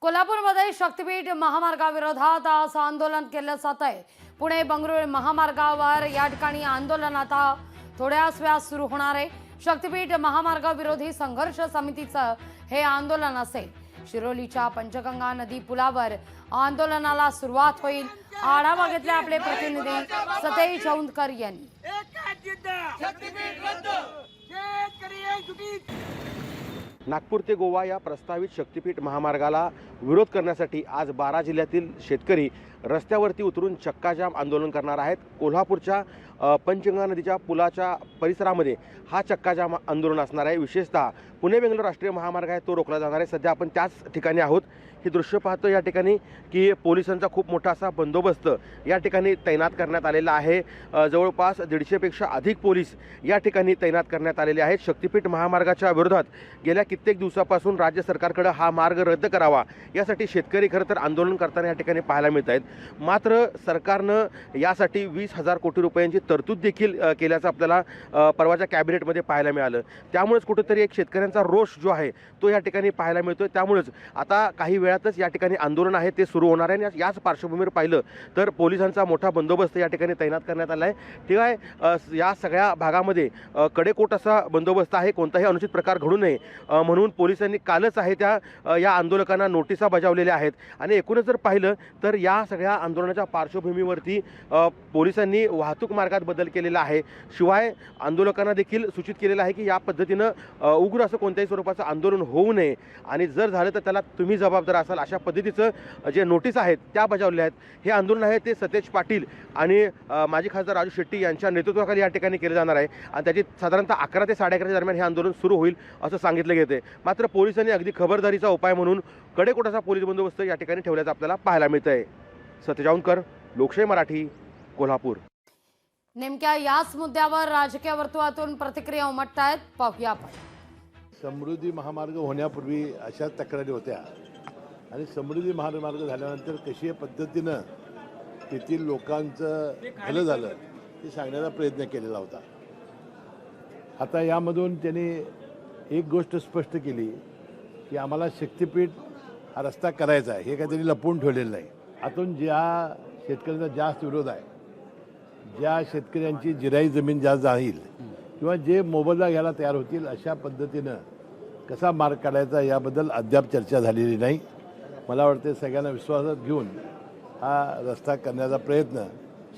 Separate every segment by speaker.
Speaker 1: कोल्हापूरमध्ये शक्तीपीठ महामार्गाविरोधात आज आंदोलन केलं जात आहे। पुणे बंगळुरू महामार्गावर या ठिकाणी आंदोलन आता थोड्याच वेळात सुरू होणार आहे। शक्तीपीठ महामार्गाविरोधी संघर्ष समितीचं हे आंदोलन असेल। शिरोलीच्या पंचगंगा नदी पुलावर आंदोलनाला सुरुवात होईल। आढावा घेतला आपले प्रतिनिधी सतेज औंधकर यांनी।
Speaker 2: नागपूर ते गोवा या प्रस्तावित शक्तीपीठ महामार्गाला विरोध करण्यासाठी आज 12 जिल्ह्यातील शेतकरी रस्त्यावरती उतरून चक्काजाम आंदोलन करणार आहेत। कोल्हापूरच्या पंचगंगा नदीच्या पुलाच्या परिसरामध्ये हा चक्काजाम आंदोलन असणार आहे। विशेषतः पुणे बेंगलोर राष्ट्रीय महामार्ग आहे तो रोखला जाणार आहे। सध्या आपण त्याच ठिकाणी आहोत। ही दृश्य पाहतो या ठिकाणी की पोलिसांचा खूप मोठा असा बंदोबस्त या ठिकाणी तैनात करण्यात आलेला आहे। जवळपास 150 पेक्षा अधिक पोलीस या ठिकाणी तैनात करण्यात आलेले आहेत। शक्तीपीठ महामार्गाच्या विरोधात गेल्या कित्येक दिवसापासून राज्य सरकारकडे हा मार्ग रद्द करावा यासाठी शेतकरी खरं तर आंदोलन करताना या ठिकाणी पाहायला मिळत आहेत। मात्र सरकारनं यासाठी 20,000 कोटी रुपयांची तरतूद देखील केल्याचं आपल्याला परवाच्या कॅबिनेटमध्ये पाहायला मिळालं। त्यामुळेच कुठेतरी एक शेतकऱ्यांचा रोष जो आहे तो या ठिकाणी पाहायला मिळतोय। त्यामुळेच आता काही वेळातच या ठिकाणी आंदोलन आहे ते सुरू होणार आहे। याच पार्श्वभूमीवर पाहिलं तर पोलिसांचा मोठा बंदोबस्त या ठिकाणी तैनात करण्यात आला आहे। ठीक आहे, या सगळ्या भागामध्ये कडेकोट असा बंदोबस्त आहे। कोणताही अनुचित प्रकार घडू नये म्हणून पोलिसांनी कालच आहे त्या या आंदोलकांना नोटिसा बजावलेल्या आहेत। आणि एकूणच जर पाहिलं तर या सगळ्या आंदोलनाच्या पार्श्वभूमीवरती पोलिसांनी वाहतूक मार्गात बदल केलेला आहे। शिवाय आंदोलकांना देखील सूचित केलेलं आहे की या पद्धतीनं उग्र असं कोणत्याही स्वरूपाचं आंदोलन होऊ नये आणि जर झालं तर त्याला तुम्ही जबाबदार असाल अशा पद्धतीचं जे नोटीस आहेत त्या बजावल्या आहेत। हे आंदोलन आहे ते सतेज पाटील आणि माजी खासदार राजू शेट्टी यांच्या नेतृत्वाखाली या ठिकाणी केले जाणार आहे आणि त्याची साधारणतः 11 ते 11:30 दरम्यान हे आंदोलन सुरू होईल असं सांगितलं गेते। मात्र पोलिसांनी अगदी खबरदारीचा उपाय म्हणून कडेकोटाचा पोलीस बंदोबस्त या ठिकाणी ठेवल्याचं आपल्याला पाहायला मिळत आहे। सतेज औंधकर, लोकशाही मराठी, कोल्हापूर।
Speaker 1: नेमक्या याच मुद्द्यावर राजकीय वर्तुळातून प्रतिक्रिया उमटतायत, पाहूया आपण।
Speaker 3: समृद्धी महामार्ग होण्यापूर्वी अशा तक्रारी होत्या आणि समृद्धी महामार्ग झाल्यानंतर कशी पद्धतीनं तेथील लोकांचं भलं झालं हे सांगण्याचा प्रयत्न केलेला होता। आता यामधून त्यांनी एक गोष्ट स्पष्ट केली की आम्हाला शक्तीपीठ हा रस्ता करायचा आहे, हे काही त्यांनी लपवून ठेवलेलं नाही। आतून ज्या शेतकऱ्यांचा जास्त विरोध आहे, ज्या शेतकऱ्यांची जिराई जमीन जास्त जाईल किंवा जे मोबदला घ्यायला तयार होतील अशा पद्धतीनं कसा मार्ग काढायचा याबद्दल अद्याप चर्चा झालेली नाही। मला वाटते सगळ्यांना विश्वासात घेऊन हा रस्ता करण्याचा प्रयत्न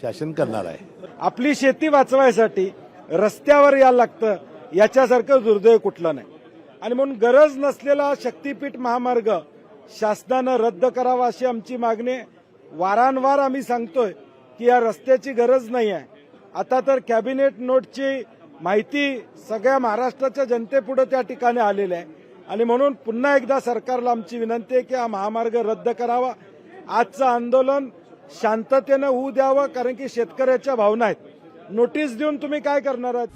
Speaker 3: शासन करणार आहे।
Speaker 4: आपली शेती वाचवायसाठी रस्त्यावर यायला लागतं याच्यासारखं दुर्दैव कुठलं नाही आणि म्हणून गरज नसलेला शक्तीपीठ महामार्ग शासनानं रद्द करावा अशी आमची मागणी वारंवार आम्ही सांगतोय की या रस्त्याची गरज नाही आहे। आता तर कॅबिनेट नोटची माहिती सगळ्या महाराष्ट्राच्या जनतेपुढे त्या ठिकाणी आलेली आहे आणि म्हणून पुन्हा एकदा सरकारला आमची विनंती आहे की हा महामार्ग रद्द करावा। आजचं आंदोलन शांततेनं होऊ द्यावं, कारण की शेतकऱ्याच्या भावना आहेत। नोटीस देऊन तुम्ही काय करणार आहात?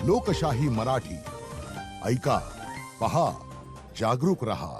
Speaker 5: लोकशाही मराठी, ऐका, पहा, जागरूक रहा।